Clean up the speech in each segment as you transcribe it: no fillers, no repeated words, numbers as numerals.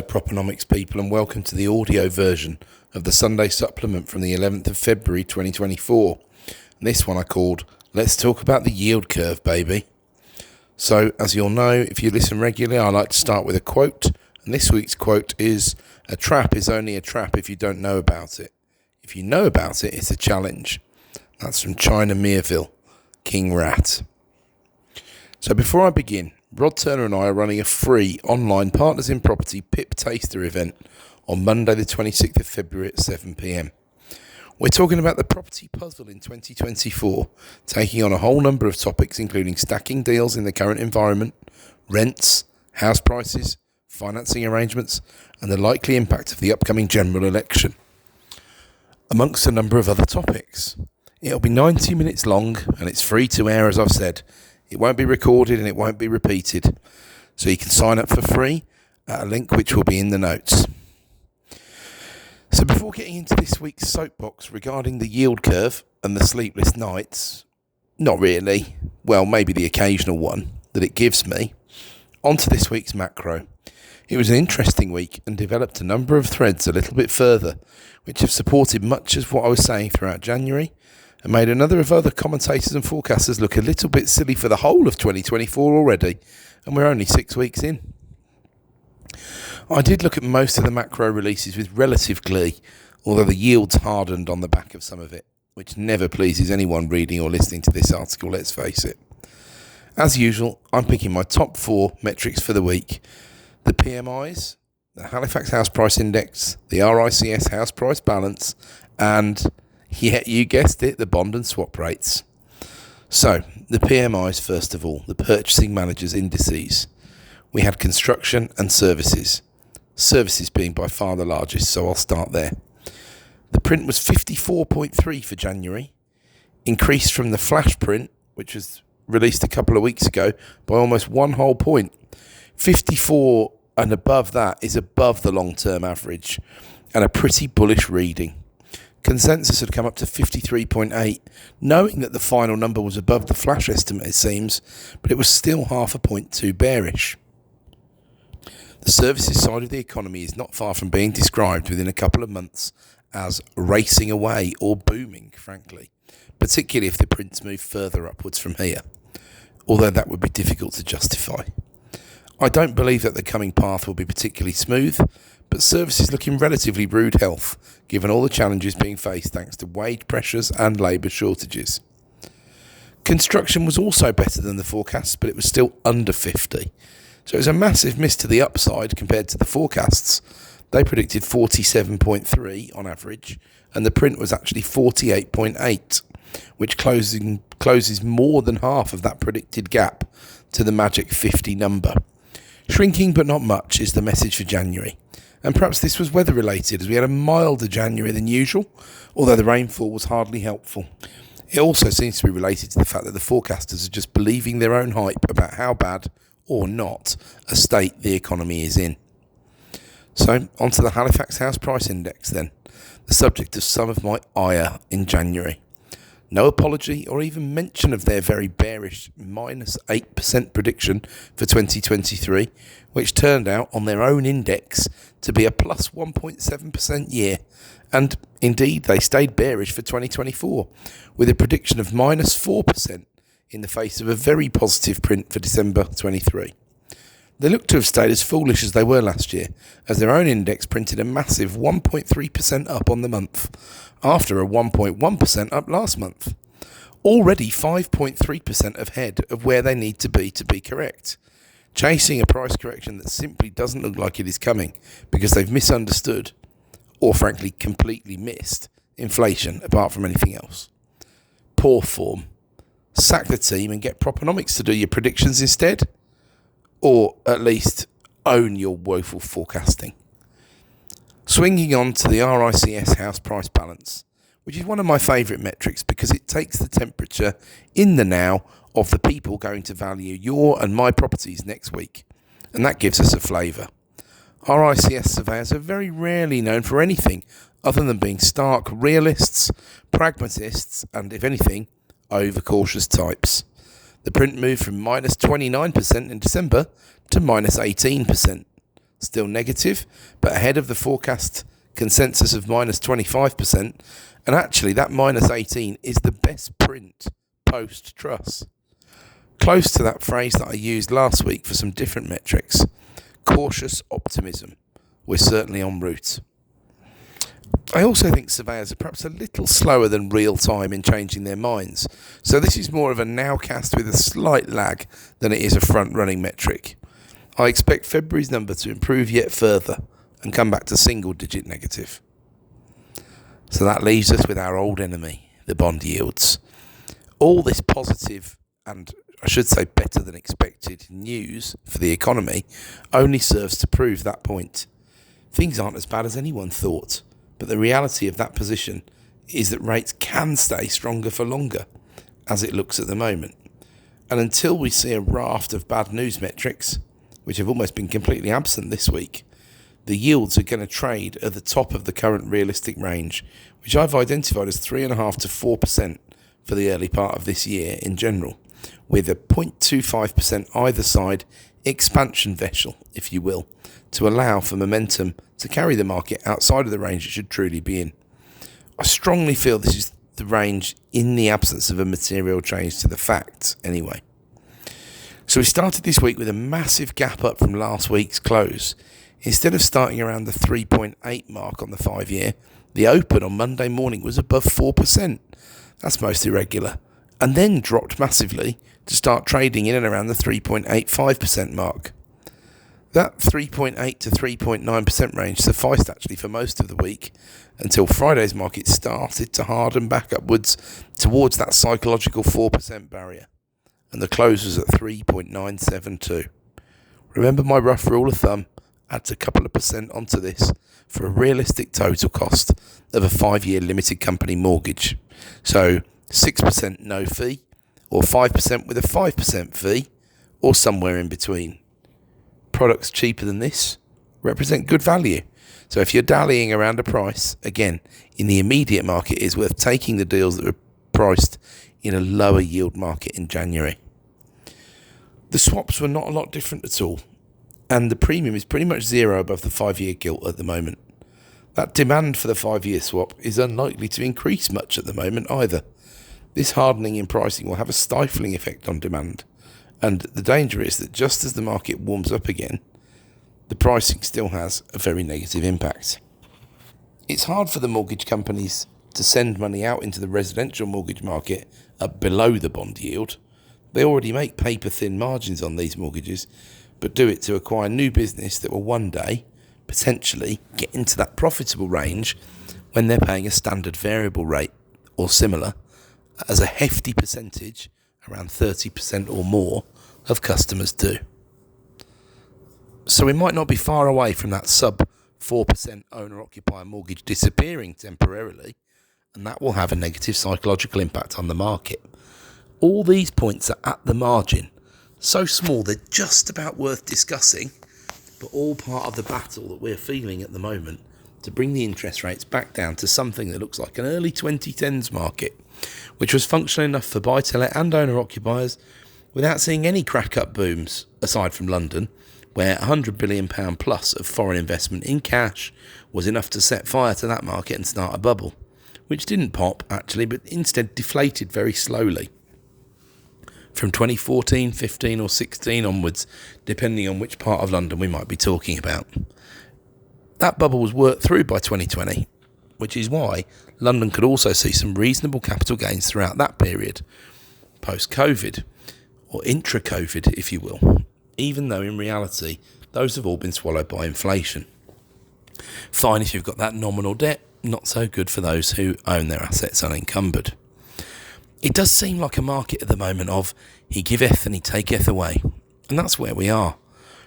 Proponomics people, and welcome to the audio version of the Sunday supplement from the 11th of February 2024. And this one I called Let's Talk About the Yield Curve, Baby. So, as you'll know, if you listen regularly, I like to start with a quote, and this week's quote is, "A trap is only a trap if you don't know about it. If you know about it, it's a challenge." That's from China Miéville, King Rat. So before I begin, Rod Turner and I are running a free online Partners in Property PIP Taster event on Monday the 26th of February at 7 p.m. We're talking about the property puzzle in 2024, taking on a whole number of topics including stacking deals in the current environment, rents, house prices, financing arrangements, and the likely impact of the upcoming general election, amongst a number of other topics. It'll be 90 minutes long and it's free to air, as I've said. It won't be recorded and it won't be repeated. So you can sign up for free at a link which will be in the notes. So before getting into this week's soapbox regarding the yield curve and the sleepless nights, not really, well, maybe the occasional one that it gives me, onto this week's macro. It was an interesting week and developed a number of threads a little bit further, which have supported much of what I was saying throughout January, and made another of other commentators and forecasters look a little bit silly for the whole of 2024 already, and we're only 6 weeks in. I did look at most of the macro releases with relative glee, although the yields hardened on the back of some of it, which never pleases anyone reading or listening to this article, let's face it. As usual, I'm picking my top 4 metrics for the week: the PMIs, the Halifax House Price Index, the RICS House Price Balance, and, yeah, you guessed it, the bond and swap rates. So, the PMIs first of all, the Purchasing Managers Indices. We had construction and services. Services being by far the largest, so I'll start there. The print was 54.3 for January, increased from the flash print, which was released a couple of weeks ago, by almost 1 whole point. 54 and above that is above the long-term average, and a pretty bullish reading. Consensus had come up to 53.8, knowing that the final number was above the flash estimate, it seems, but it was still half a point too bearish. The services side of the economy is not far from being described within a couple of months as racing away or booming, frankly, particularly if the prints move further upwards from here, although that would be difficult to justify. I don't believe that the coming path will be particularly smooth, but services look in relatively rude health, given all the challenges being faced thanks to wage pressures and labour shortages. Construction was also better than the forecasts, but it was still under 50. So it was a massive miss to the upside compared to the forecasts. They predicted 47.3 on average, and the print was actually 48.8, which closes more than half of that predicted gap to the magic 50 number. Shrinking but not much is the message for January. And perhaps this was weather related, as we had a milder January than usual, although the rainfall was hardly helpful. It also seems to be related to the fact that the forecasters are just believing their own hype about how bad, or not, a state the economy is in. So, onto the Halifax House Price Index then, the subject of some of my ire in January. No apology or even mention of their very bearish minus 8% prediction for 2023, which turned out on their own index to be a plus 1.7% year. And indeed, they stayed bearish for 2024, with a prediction of minus 4% in the face of a very positive print for December 23. They look to have stayed as foolish as they were last year, as their own index printed a massive 1.3% up on the month, after a 1.1% up last month. Already 5.3% ahead of where they need to be correct. Chasing a price correction that simply doesn't look like it is coming because they've misunderstood, or frankly completely missed, inflation apart from anything else. Poor form. Sack the team and get Proponomics to do your predictions instead. Or at least own your woeful forecasting. Swinging on to the RICS House Price Balance, which is one of my favourite metrics because it takes the temperature in the now of the people going to value your and my properties next week, and that gives us a flavour. RICS surveyors are very rarely known for anything other than being stark realists, pragmatists, and, if anything, overcautious types. The print moved from minus 29% in December to minus 18%. still negative, but ahead of the forecast consensus of minus 25%. And actually, that minus 18 is the best print post-Truss. Close to that phrase that I used last week for some different metrics. Cautious optimism. We're certainly en route. I also think surveyors are perhaps a little slower than real time in changing their minds. So this is more of a nowcast with a slight lag than it is a front-running metric. I expect February's number to improve yet further and come back to single-digit negative. So that leaves us with our old enemy, the bond yields. All this positive and, I should say, better than expected news for the economy only serves to prove that point. Things aren't as bad as anyone thought, but the reality of that position is that rates can stay stronger for longer, as it looks at the moment. And until we see a raft of bad news metrics, which have almost been completely absent this week, the yields are going to trade at the top of the current realistic range, which I've identified as 3.5% to 4% for the early part of this year in general, with a 0.25% either side expansion vessel, if you will, to allow for momentum to carry the market outside of the range it should truly be in. I strongly feel this is the range in the absence of a material change to the facts anyway. So we started this week with a massive gap up from last week's close. Instead of starting around the 3.8 mark on the 5-year, the open on Monday morning was above 4%. That's most irregular. And then dropped massively to start trading in and around the 3.85% mark. That 3.8 to 3.9% range sufficed actually for most of the week until Friday's market started to harden back upwards towards that psychological 4% barrier. And the close was at 3.972. Remember my rough rule of thumb, adds a couple of percent onto this for a realistic total cost of a 5-year limited company mortgage. So 6% no fee, or 5% with a 5% fee, or somewhere in between. Products cheaper than this represent good value. So if you're dallying around a price, again, in the immediate market, it's worth taking the deals that were priced in a lower yield market in January. The swaps were not a lot different at all, and the premium is pretty much zero above the 5-year gilt at the moment. That demand for the 5-year swap is unlikely to increase much at the moment either. This hardening in pricing will have a stifling effect on demand, and the danger is that just as the market warms up again, the pricing still has a very negative impact. It's hard for the mortgage companies to send money out into the residential mortgage market at below the bond yield. They already make paper-thin margins on these mortgages, but do it to acquire new business that will one day, potentially, get into that profitable range when they're paying a standard variable rate, or similar, as a hefty percentage, around 30% or more, of customers do. So we might not be far away from that sub 4% owner-occupier mortgage disappearing temporarily, and that will have a negative psychological impact on the market. All these points are at the margin, so small they're just about worth discussing, but all part of the battle that we're feeling at the moment to bring the interest rates back down to something that looks like an early 2010s market, which was functional enough for buy-to-let and owner-occupiers without seeing any crack-up booms, aside from London, where £100 billion plus of foreign investment in cash was enough to set fire to that market and start a bubble, which didn't pop, actually, but instead deflated very slowly. From 2014, 15 or 16 onwards, depending on which part of London we might be talking about. That bubble was worked through by 2020, which is why London could also see some reasonable capital gains throughout that period, post-COVID, or intra-COVID, if you will, even though in reality, those have all been swallowed by inflation. Fine if you've got that nominal debt, not so good for those who own their assets unencumbered. It does seem like a market at the moment of he giveth and he taketh away, and that's where we are.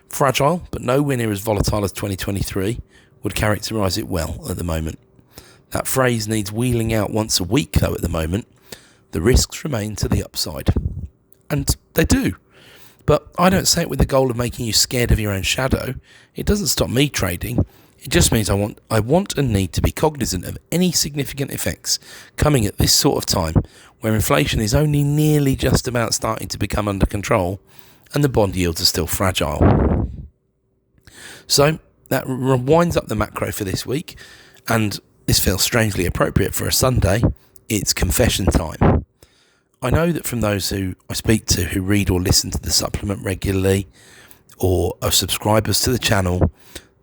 Fragile, but nowhere near as volatile as 2023 would characterise it well at the moment. That phrase needs wheeling out once a week though at the moment. The risks remain to the upside. And they do. But I don't say it with the goal of making you scared of your own shadow. It doesn't stop me trading. It just means I want and need to be cognizant of any significant effects coming at this sort of time where inflation is only nearly just about starting to become under control and the bond yields are still fragile. So that winds up the macro for this week, and this feels strangely appropriate for a Sunday. It's confession time. I know that from those who I speak to who read or listen to the supplement regularly or are subscribers to the channel,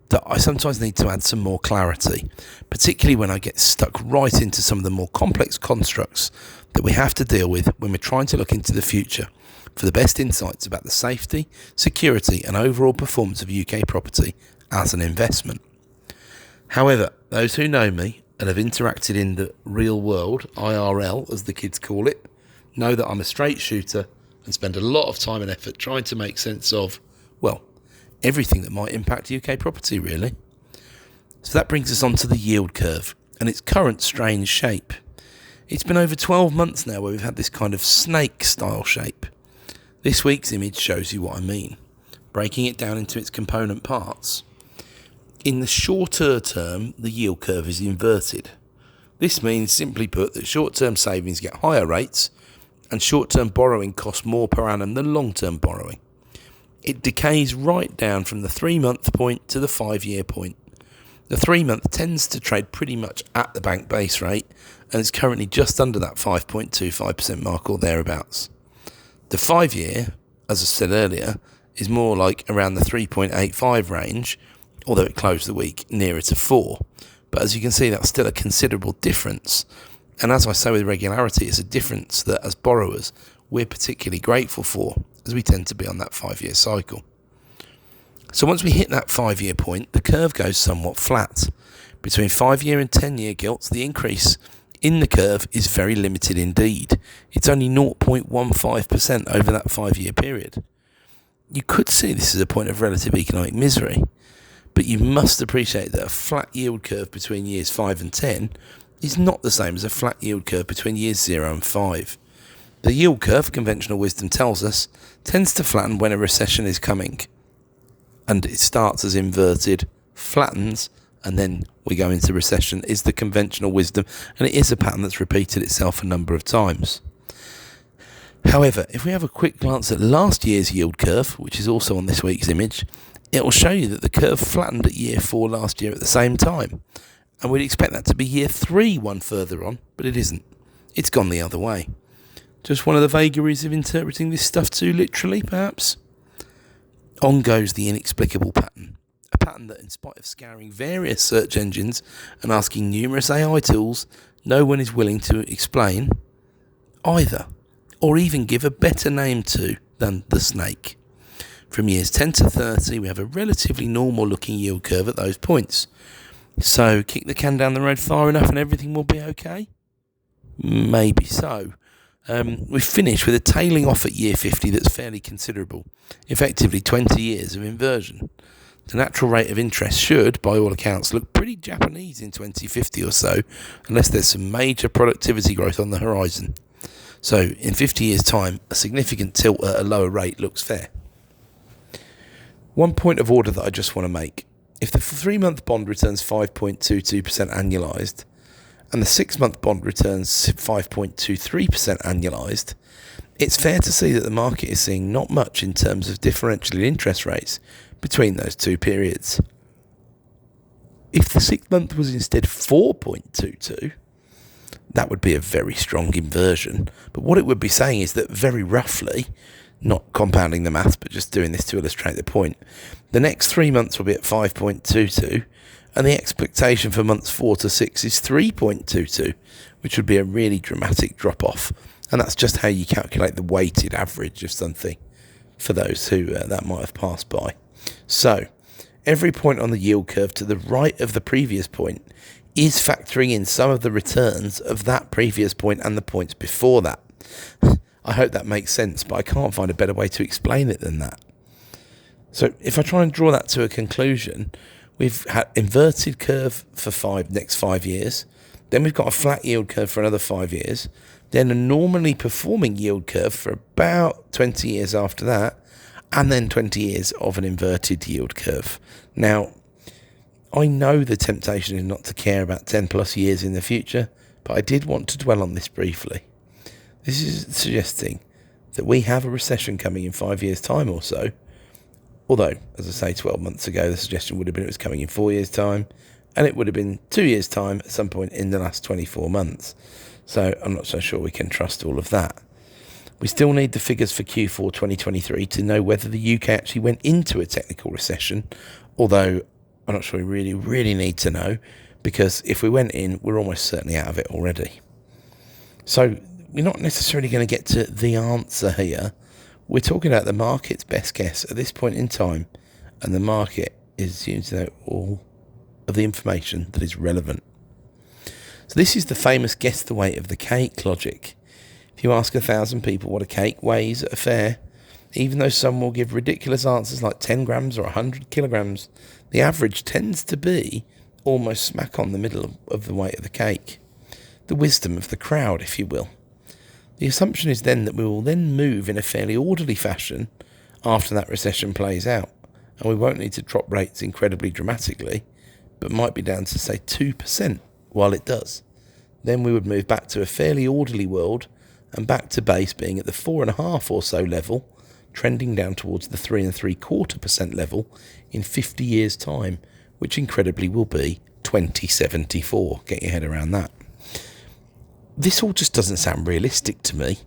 that I sometimes need to add some more clarity, particularly when I get stuck right into some of the more complex constructs that we have to deal with when we're trying to look into the future for the best insights about the safety, security and overall performance of UK property as an investment. However, those who know me and have interacted in the real world, IRL as the kids call it, know that I'm a straight shooter and spend a lot of time and effort trying to make sense of, well, everything that might impact UK property really. So that brings us on to the yield curve and its current strange shape. It's been over 12 months now where we've had this kind of snake style shape. This week's image shows you what I mean, breaking it down into its component parts. In the shorter term, the yield curve is inverted. This means, simply put, that short-term savings get higher rates and short-term borrowing costs more per annum than long-term borrowing. It decays right down from the 3-month point to the 5-year point. The 3-month tends to trade pretty much at the bank base rate and is currently just under that 5.25% mark or thereabouts. The 5-year, as I said earlier, is more like around the 3.85 range, although it closed the week nearer to 4. But as you can see, that's still a considerable difference. And as I say with regularity, it's a difference that as borrowers, we're particularly grateful for, as we tend to be on that 5-year cycle. So once we hit that 5-year point, the curve goes somewhat flat. Between 5-year and 10-year gilts, the increase in the curve is very limited indeed. It's only 0.15% over that 5-year period. You could see this as a point of relative economic misery, but you must appreciate that a flat yield curve between years 5 and 10 is not the same as a flat yield curve between years 0 and 5. The yield curve, conventional wisdom tells us, tends to flatten when a recession is coming. And it starts as inverted, flattens, and then we go into recession, is the conventional wisdom, and it is a pattern that's repeated itself a number of times. However, if we have a quick glance at last year's yield curve, which is also on this week's image, it will show you that the curve flattened at year 4 last year at the same time. And we'd expect that to be year 3 one further on, but it isn't. It's gone the other way. Just one of the vagaries of interpreting this stuff too literally, perhaps? On goes the inexplicable pattern. A pattern that, in spite of scouring various search engines and asking numerous AI tools, no one is willing to explain either, or even give a better name to than the snake. From years 10 to 30, we have a relatively normal looking yield curve at those points. So, kick the can down the road far enough and everything will be okay? Maybe so. We finish with a tailing off at year 50 that's fairly considerable, effectively 20 years of inversion. The natural rate of interest should, by all accounts, look pretty Japanese in 2050 or so, unless there's some major productivity growth on the horizon. So, in 50 years' time, a significant tilt at a lower rate looks fair. One point of order that I just want to make. If the 3-month bond returns 5.22% annualised, and the 6-month bond returns 5.23% annualised, it's fair to see that the market is seeing not much in terms of differential interest rates between those two periods. If the 6-month was instead 4.22, that would be a very strong inversion. But what it would be saying is that very roughly, not compounding the maths, but just doing this to illustrate the point, the next 3 months will be at 5.22, and the expectation for months 4 to 6 is 3.22, which would be a really dramatic drop-off. And that's just how you calculate the weighted average of something, for those who that might have passed by. So, every point on the yield curve to the right of the previous point is factoring in some of the returns of that previous point and the points before that. I hope that makes sense, but I can't find a better way to explain it than that. So if I try and draw that to a conclusion, we've had inverted curve for next 5 years, then we've got a flat yield curve for another 5 years, then a normally performing yield curve for about 20 years after that, and then 20 years of an inverted yield curve. Now, I know the temptation is not to care about 10 plus years in the future, but I did want to dwell on this briefly. This is suggesting that we have a recession coming in 5 years' time or so, Although, as I say, 12 months ago, the suggestion would have been it was coming in 4 years' time, and it would have been 2 years' time at some point in the last 24 months. So I'm not so sure we can trust all of that. We still need the figures for Q4 2023 to know whether the UK actually went into a technical recession, although I'm not sure we really need to know, because if we went in, we're almost certainly out of it already. So we're not necessarily going to get to the answer here. We're talking about the market's best guess at this point in time, and the market is assumed to know all of the information that is relevant. So this is the famous guess the weight of the cake logic. If you ask 1,000 people what a cake weighs at a fair, even though some will give ridiculous answers like 10 grams or 100 kilograms, the average tends to be almost smack on the middle of the weight of the cake. The wisdom of the crowd, if you will. The assumption is then that we will then move in a fairly orderly fashion after that recession plays out, and we won't need to drop rates incredibly dramatically, but might be down to, say, 2% while it does. Then we would move back to a fairly orderly world and back to base being at the 4.5% or so level, trending down towards the 3.75% level in 50 years' time, which incredibly will be 2074. Get your head around that. This all just doesn't sound realistic to me.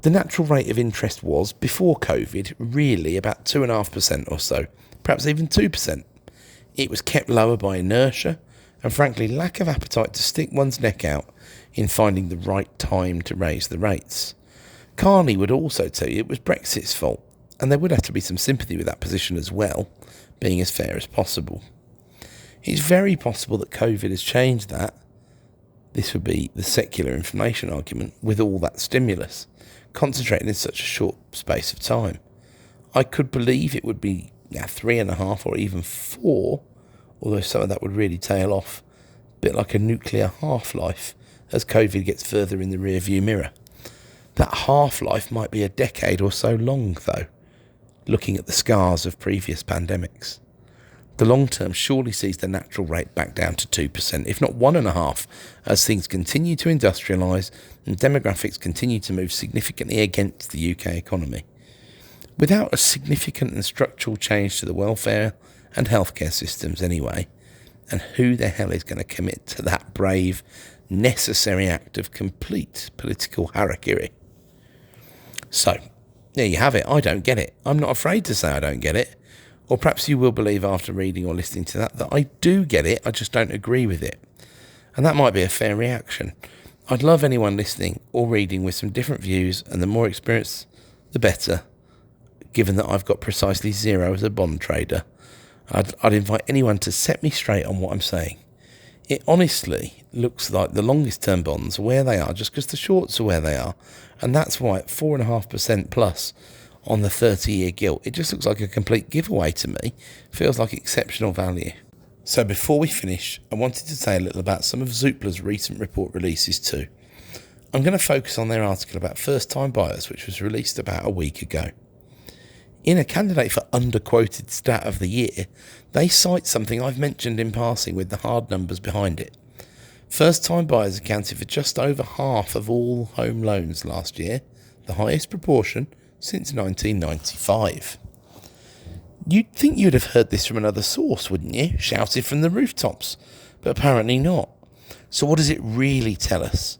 The natural rate of interest was, before COVID, really about 2.5% or so, perhaps even 2%. It was kept lower by inertia and, frankly, lack of appetite to stick one's neck out in finding the right time to raise the rates. Carney would also tell you it was Brexit's fault, and there would have to be some sympathy with that position as well, being as fair as possible. It's very possible that COVID has changed that. This would be the secular inflation argument with all that stimulus, concentrated in such a short space of time. I could believe it would be 3.5 or even 4, although some of that would really tail off, a bit like a nuclear half-life as COVID gets further in the rear-view mirror. That half-life might be a decade or so long, though, looking at the scars of previous pandemics. The long term surely sees the natural rate back down to 2%, if not 1.5%, as things continue to industrialise and demographics continue to move significantly against the UK economy. Without a significant and structural change to the welfare and healthcare systems anyway, and who the hell is going to commit to that brave, necessary act of complete political harakiri? So, there you have it. I don't get it. I'm not afraid to say I don't get it. Or perhaps you will believe after reading or listening to that I do get it, I just don't agree with it. And that might be a fair reaction. I'd love anyone listening or reading with some different views, and the more experience, the better, given that I've got precisely 0 as a bond trader. I'd invite anyone to set me straight on what I'm saying. It honestly looks like the longest term bonds are where they are just because the shorts are where they are. And that's why at 4.5% plus on the 30-year gilt, it just looks like a complete giveaway to me. Feels like exceptional value. So before we finish, I wanted to say a little about some of Zoopla's recent report releases too. I'm going to focus on their article about first-time buyers, which was released about a week ago. In a candidate for underquoted stat of the year, they cite something I've mentioned in passing with the hard numbers behind it. First-time buyers accounted for just over half of all home loans last year, the highest proportion since 1995. You'd think you'd have heard this from another source, wouldn't you? Shouted from the rooftops. But apparently not. So what does it really tell us?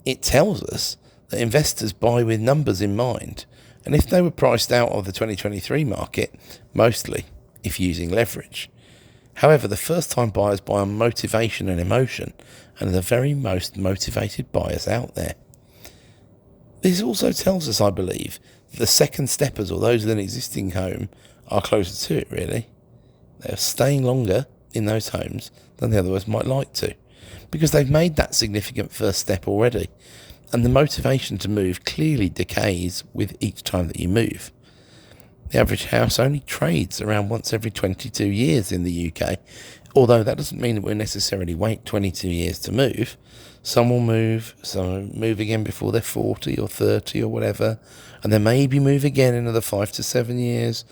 It tells us that investors buy with numbers in mind, and if they were priced out of the 2023 market, mostly if using leverage. However, the first-time buyers buy on motivation and emotion, and are the very most motivated buyers out there. This also tells us, I believe, that the second steppers, or those with an existing home, are closer to it, really. They're staying longer in those homes than they otherwise might like to, because they've made that significant first step already, and the motivation to move clearly decays with each time that you move. The average house only trades around once every 22 years in the UK, although that doesn't mean that we'll necessarily wait 22 years to move. Some will move, some will move again before they're 40 or 30 or whatever, and then maybe move again in another 5 to 7 years,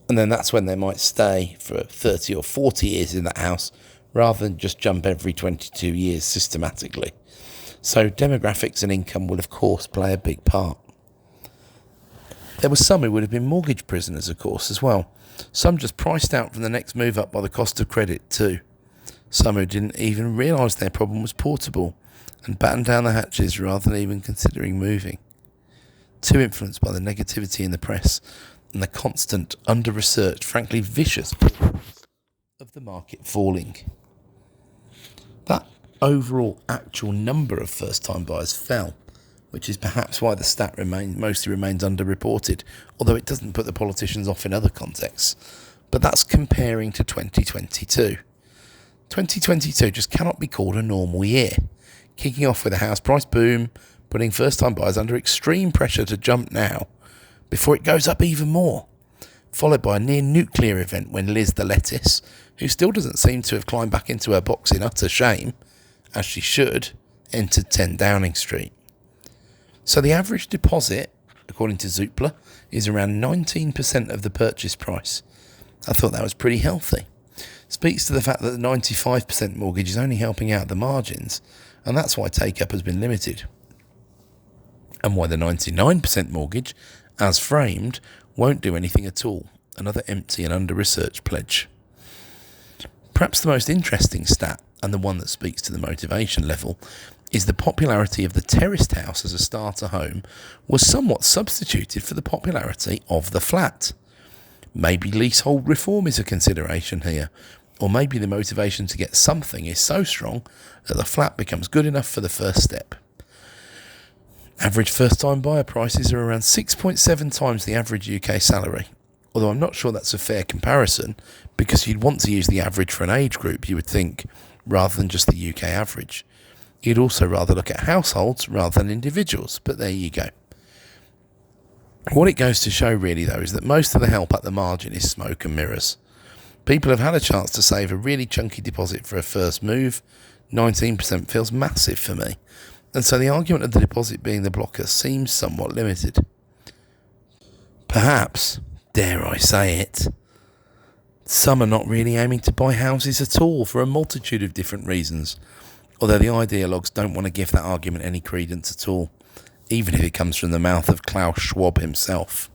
and then that's when they might stay for 30 or 40 years in that house, rather than just jump every 22 years systematically. So demographics and income will of course play a big part. There were some who would have been mortgage prisoners, of course, as well. Some just priced out from the next move up by the cost of credit too. Some who didn't even realise their problem was portable and battened down the hatches rather than even considering moving. Too influenced by the negativity in the press and the constant, under-researched, frankly vicious of the market falling. That overall actual number of first-time buyers fell, which is perhaps why the stat mostly remains underreported, although it doesn't put the politicians off in other contexts. But that's comparing to 2022. 2022 just cannot be called a normal year, kicking off with a house price boom, putting first-time buyers under extreme pressure to jump now before it goes up even more, followed by a near-nuclear event when Liz the Lettuce, who still doesn't seem to have climbed back into her box in utter shame, as she should, entered 10 Downing Street. So the average deposit, according to Zoopla, is around 19% of the purchase price. I thought that was pretty healthy. Speaks to the fact that the 95% mortgage is only helping out the margins, and that's why take-up has been limited. And why the 99% mortgage, as framed, won't do anything at all. Another empty and under-researched pledge. Perhaps the most interesting stat, and the one that speaks to the motivation level, is the popularity of the terraced house as a starter home was somewhat substituted for the popularity of the flat. Maybe leasehold reform is a consideration here, or maybe the motivation to get something is so strong that the flat becomes good enough for the first step. Average first-time buyer prices are around 6.7 times the average UK salary, although I'm not sure that's a fair comparison, because you'd want to use the average for an age group, you would think, rather than just the UK average. You'd also rather look at households rather than individuals, but there you go. What it goes to show really, though, is that most of the help at the margin is smoke and mirrors. People have had a chance to save a really chunky deposit for a first move. 19% feels massive for me, and so the argument of the deposit being the blocker seems somewhat limited. Perhaps, dare I say it, some are not really aiming to buy houses at all for a multitude of different reasons, although the ideologues don't want to give that argument any credence at all, even if it comes from the mouth of Klaus Schwab himself.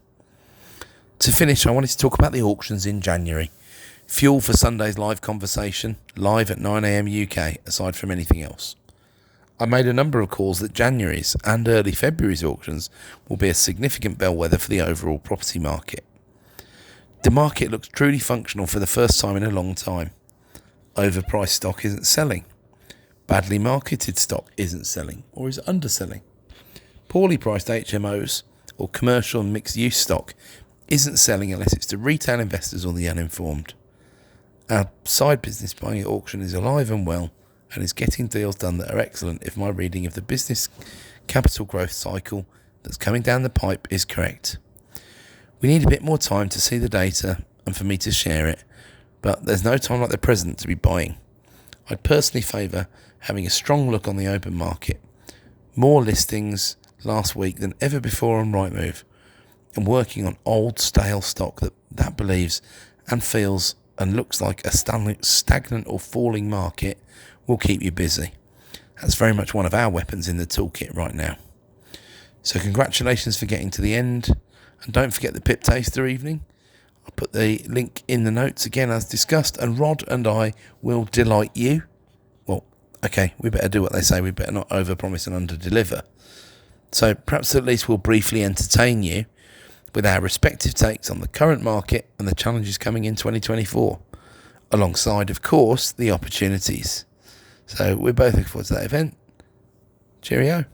To finish, I wanted to talk about the auctions in January. Fuel for Sunday's live conversation, live at 9 a.m. UK, aside from anything else. I made a number of calls that January's and early February's auctions will be a significant bellwether for the overall property market. The market looks truly functional for the first time in a long time. Overpriced stock isn't selling. Badly marketed stock isn't selling or is underselling. Poorly priced HMOs or commercial and mixed-use stock isn't selling unless it's to retail investors or the uninformed. Our side business buying at auction is alive and well and is getting deals done that are excellent if my reading of the business capital growth cycle that's coming down the pipe is correct. We need a bit more time to see the data and for me to share it, but there's no time like the present to be buying. I'd personally favour having a strong look on the open market. More listings last week than ever before on Rightmove, and working on old stale stock that believes and feels and looks like a stagnant or falling market will keep you busy. That's very much one of our weapons in the toolkit right now. So congratulations for getting to the end, and don't forget the Pip Taster evening. I'll put the link in the notes again as discussed, and Rod and I will delight you. Well, okay, we better do what they say, we better not overpromise and underdeliver. So perhaps at least we'll briefly entertain you with our respective takes on the current market and the challenges coming in 2024, alongside, of course, the opportunities. So we're both looking forward to that event. Cheerio.